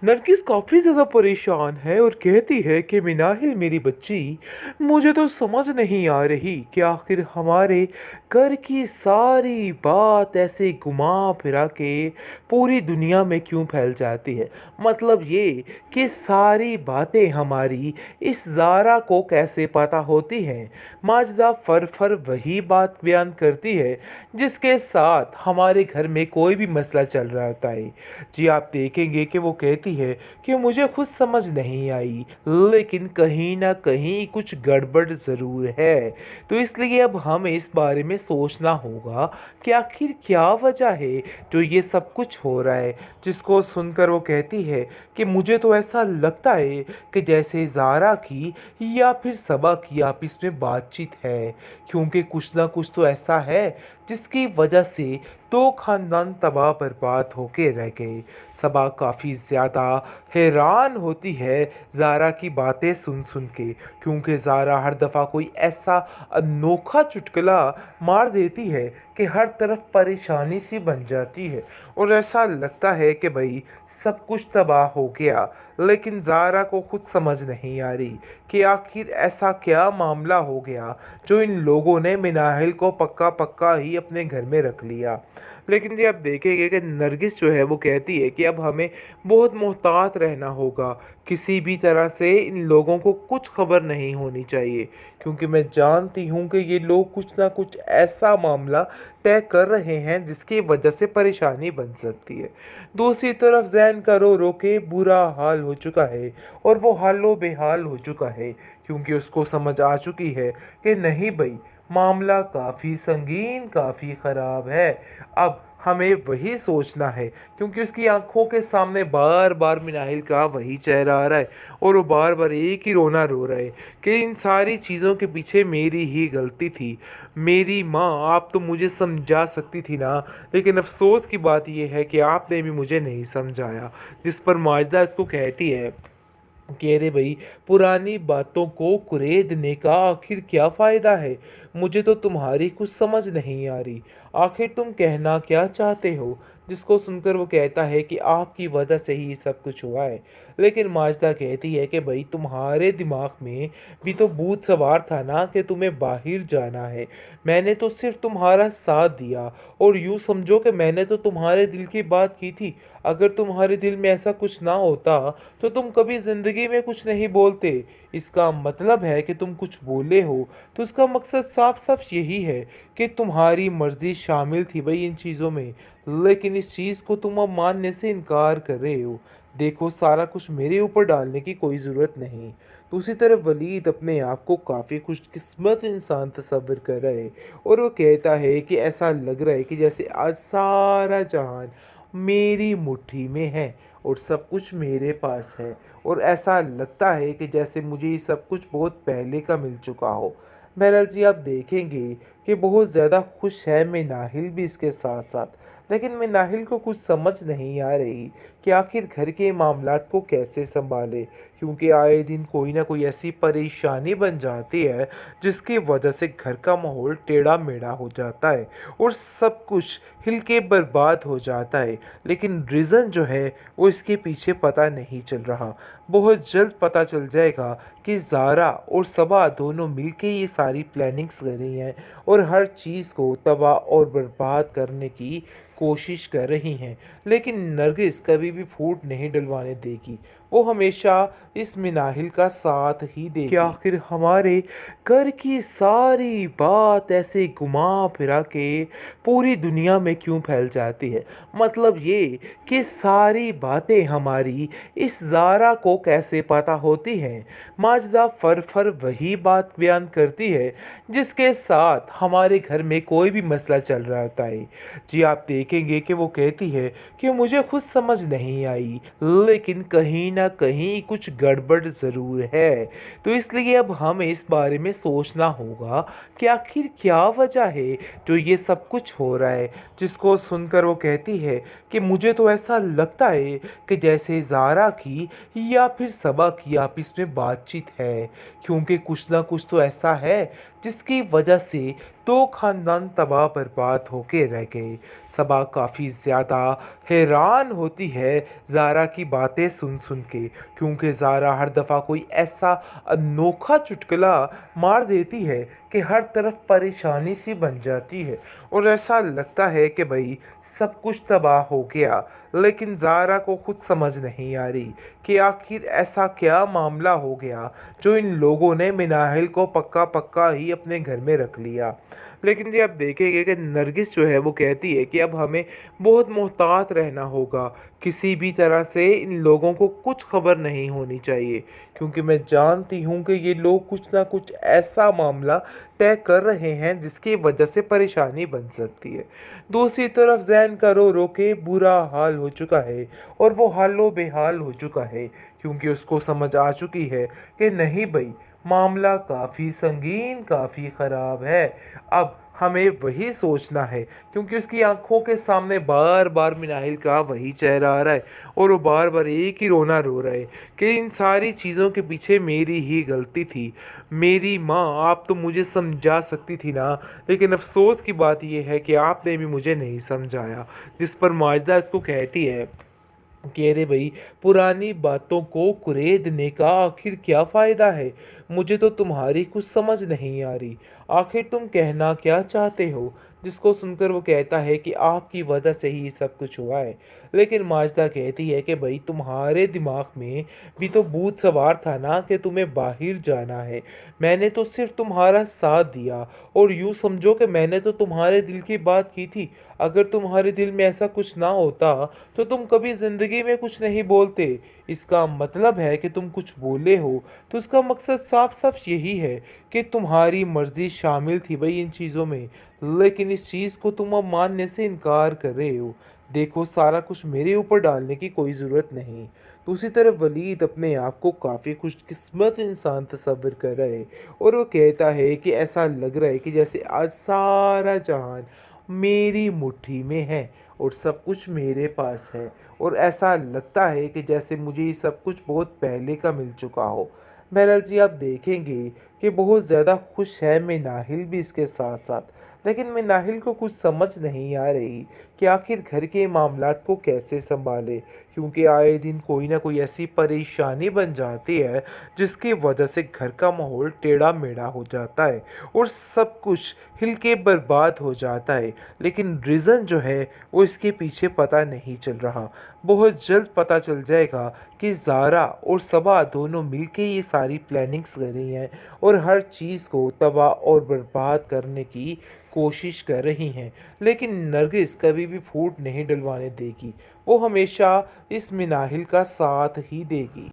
नरगिस काफ़ी ज़्यादा परेशान है और कहती है कि मिनाहिल मेरी बच्ची, मुझे तो समझ नहीं आ रही कि आखिर हमारे घर की सारी बात ऐसे घुमा फिरा के पूरी दुनिया में क्यों फैल जाती है। मतलब ये कि सारी बातें हमारी इस ज़ारा को कैसे पता होती हैं। माजदा फर फर वही बात बयान करती है जिसके साथ हमारे घर में कोई भी मसला चल रहा होता है। जी, आप देखेंगे कि वो कहती है कि मुझे खुद समझ नहीं आई, लेकिन कहीं न कहीं कुछ गड़बड़ ज़रूर है। तो इसलिए अब हमें इस बारे में सोचना होगा कि आखिर क्या वजह है जो ये सब कुछ हो रहा है। जिसको सुनकर वो कहती है कि मुझे तो ऐसा लगता है कि जैसे ज़ारा की या फिर सबा की आपस में बातचीत है, क्योंकि कुछ ना कुछ तो ऐसा है जिसकी वजह से दो खानदान तबाह बर्बाद होके रह गए। सबा काफ़ी ज़्यादा हैरान होती है ज़ारा की बातें सुन सुन के, क्योंकि ज़ारा हर दफ़ा कोई ऐसा अनोखा चुटकुला मार देती है कि हर तरफ परेशानी सी बन जाती है और ऐसा लगता है कि भाई सब कुछ तबाह हो गया। लेकिन ज़ारा को खुद समझ नहीं आ रही कि आखिर ऐसा क्या मामला हो गया जो इन लोगों ने मिनाहिल को पक्का पक्का ही अपने घर में रख लिया। लेकिन जी आप देखेंगे कि नरगिस जो है वो कहती है कि अब हमें बहुत मोहतात रहना होगा। किसी भी तरह से इन लोगों को कुछ खबर नहीं होनी चाहिए, क्योंकि मैं जानती हूँ कि ये लोग कुछ ना कुछ ऐसा मामला तय कर रहे हैं जिसकी वजह से परेशानी बन सकती है। दूसरी तरफ जैन का रो रो के बुरा हाल हो चुका है और वो हालो बेहाल हो चुका है, क्योंकि उसको समझ आ चुकी है कि नहीं भाई, मामला काफ़ी संगीन, काफ़ी ख़राब है। अब हमें वही सोचना है, क्योंकि उसकी आंखों के सामने बार बार मिनाहिल का वही चेहरा आ रहा है और वो बार बार एक ही रोना रो रहा है कि इन सारी चीज़ों के पीछे मेरी ही गलती थी। मेरी माँ, आप तो मुझे समझा सकती थी ना, लेकिन अफसोस की बात यह है कि आपने भी मुझे नहीं समझाया। जिस पर माजदा इसको कहती है कि अरे भाई, पुरानी बातों को कुरेदने का आखिर क्या फ़ायदा है। मुझे तो तुम्हारी कुछ समझ नहीं आ रही। आखिर तुम कहना क्या चाहते हो। जिसको सुनकर वो कहता है कि आपकी वजह से ही ये सब कुछ हुआ है। लेकिन माजदा कहती है कि भाई, तुम्हारे दिमाग में भी तो भूत सवार था ना कि तुम्हें बाहर जाना है। मैंने तो सिर्फ तुम्हारा साथ दिया और यूँ समझो कि मैंने तो तुम्हारे दिल की बात की थी। अगर तुम्हारे दिल में ऐसा कुछ ना होता तो तुम कभी ज़िंदगी में कुछ नहीं बोलते। इसका मतलब है कि तुम कुछ बोले हो तो इसका मकसद साफ साफ यही है कि तुम्हारी मर्ज़ी शामिल थी भाई इन चीज़ों में, लेकिन इस चीज़ को तुम अब मानने से इनकार कर रहे हो। देखो, सारा कुछ मेरे ऊपर डालने की कोई ज़रूरत नहीं। दूसरी तरफ वलीद अपने आप को काफ़ी खुशकिस्मत इंसान तस्वर कर रहा है और वो कहता है कि ऐसा लग रहा है कि जैसे आज सारा जहान मेरी मुट्ठी में है और सब कुछ मेरे पास है, और ऐसा लगता है कि जैसे मुझे ये सब कुछ बहुत पहले का मिल चुका हो। बहरहाल जी, आप देखेंगे कि बहुत ज़्यादा खुश है मिनाहिल भी इसके साथ साथ, लेकिन मिनाहिल को कुछ समझ नहीं आ रही कि आखिर घर के मामलात को कैसे संभाले, क्योंकि आए दिन कोई ना कोई ऐसी परेशानी बन जाती है जिसकी वजह से घर का माहौल टेढ़ा मेढ़ा हो जाता है और सब कुछ हिल के बर्बाद हो जाता है। लेकिन रीज़न जो है वो इसके पीछे पता नहीं चल रहा। बहुत जल्द पता चल जाएगा कि ज़ारा और सबा दोनों मिलके ये सारी प्लानिंग्स कर रही हैं और हर चीज़ को तबाह और बर्बाद करने की कोशिश कर रही हैं। लेकिन नरगिस कभी भी फूट नहीं डलवाने देगी। वो हमेशा इस मिनाहिल का साथ ही देगी कि आखिर हमारे घर की सारी बात ऐसे घुमा फिरा के पूरी दुनिया में क्यों फैल जाती है। मतलब ये कि सारी बातें हमारी इस ज़ारा को कैसे पता होती हैं। माजदा फर फर वही बात बयान करती है जिसके साथ हमारे घर में कोई भी मसला चल रहा होता है। जी, आप देखेंगे कि वो कहती है कि मुझे खुद समझ नहीं आई, लेकिन कहीं ना कहीं कुछ गड़बड़ ज़रूर है। तो इसलिए अब हमें इस बारे में सोचना होगा कि आखिर क्या वजह है जो ये सब कुछ हो रहा है। जिसको सुनकर वो कहती है कि मुझे तो ऐसा लगता है कि जैसे ज़ारा की या फिर सबा की आपस में बातचीत है, क्योंकि कुछ ना कुछ तो ऐसा है जिसकी वजह से दो खानदान तबाह बर्बाद होके रह गए। सबा काफ़ी ज़्यादा हैरान होती है ज़ारा की बातें सुन के, क्योंकि ज़ारा हर दफ़ा कोई ऐसा अनोखा चुटकुला मार देती है कि हर तरफ परेशानी सी बन जाती है और ऐसा लगता है कि भाई सब कुछ तबाह हो गया। लेकिन ज़ारा को खुद समझ नहीं आ रही कि आखिर ऐसा क्या मामला हो गया जो इन लोगों ने मिनाहिल को पक्का पक्का ही अपने घर में रख लिया। लेकिन जी आप देखेंगे कि नरगिस जो है वो कहती है कि अब हमें बहुत मोहतात रहना होगा, किसी भी तरह से इन लोगों को कुछ खबर नहीं होनी चाहिए, क्योंकि मैं जानती हूँ कि ये लोग कुछ ना कुछ ऐसा मामला तय कर रहे हैं जिसकी वजह से परेशानी बन सकती है। दूसरी तरफ जैन का रो रो के बुरा हाल हो चुका है और वो हालो बेहाल हो चुका है, क्योंकि उसको समझ आ चुकी है कि नहीं भाई, मामला काफ़ी संगीन, काफ़ी ख़राब है। अब हमें वही सोचना है, क्योंकि उसकी आंखों के सामने बार बार मिनाहिल का वही चेहरा आ रहा है और वो बार बार एक ही रोना रो रहा है कि इन सारी चीज़ों के पीछे मेरी ही गलती थी। मेरी माँ, आप तो मुझे समझा सकती थी ना, लेकिन अफसोस की बात यह है कि आपने भी मुझे नहीं समझाया। जिस पर माजिदा इसको कहती है कि अरे भाई, पुरानी बातों को कुरेदने का आखिर क्या फ़ायदा है। मुझे तो तुम्हारी कुछ समझ नहीं आ रही। आखिर तुम कहना क्या चाहते हो। जिसको सुनकर वो कहता है कि आपकी वजह से ही सब कुछ हुआ है। लेकिन माजदा कहती है कि भाई, तुम्हारे दिमाग में भी तो भूत सवार था ना कि तुम्हें बाहर जाना है। मैंने तो सिर्फ तुम्हारा साथ दिया और यूँ समझो कि मैंने तो तुम्हारे दिल की बात की थी। अगर तुम्हारे दिल में ऐसा कुछ ना होता तो तुम कभी ज़िंदगी में कुछ नहीं बोलते। इसका मतलब है कि तुम कुछ बोले हो तो उसका मकसद साफ साफ यही है कि तुम्हारी मर्ज़ी शामिल थी भाई इन चीज़ों में, लेकिन इस चीज़ को तुम अब मानने से इनकार कर रहे हो। देखो, सारा कुछ मेरे ऊपर डालने की कोई ज़रूरत नहीं। दूसरी तरफ वलीद अपने आप को काफ़ी खुशकिस्मत इंसान तस्वर कर रहा है और वो कहता है कि ऐसा लग रहा है कि जैसे आज सारा जहान मेरी मुट्ठी में है और सब कुछ मेरे पास है, और ऐसा लगता है कि जैसे मुझे ये सब कुछ बहुत पहले का मिल चुका हो। बहरहाल जी, आप देखेंगे कि बहुत ज़्यादा खुश है मिनाहिल भी इसके साथ साथ, लेकिन मिनाहिल को कुछ समझ नहीं आ रही कि आखिर घर के मामलात को कैसे संभाले, क्योंकि आए दिन कोई ना कोई ऐसी परेशानी बन जाती है जिसकी वजह से घर का माहौल टेढ़ा मेढ़ा हो जाता है और सब कुछ हिल के बर्बाद हो जाता है। लेकिन रीज़न जो है वो इसके पीछे पता नहीं चल रहा। बहुत जल्द पता चल जाएगा कि ज़ारा और सबा दोनों मिलके ये सारी प्लानिंग्स कर रही हैं और हर चीज़ को तबाह और बर्बाद करने की कोशिश कर रही हैं। लेकिन नरगिस कभी भी फूट नहीं डलवाने देगी। वो हमेशा इस मिनाहिल का साथ ही देगी।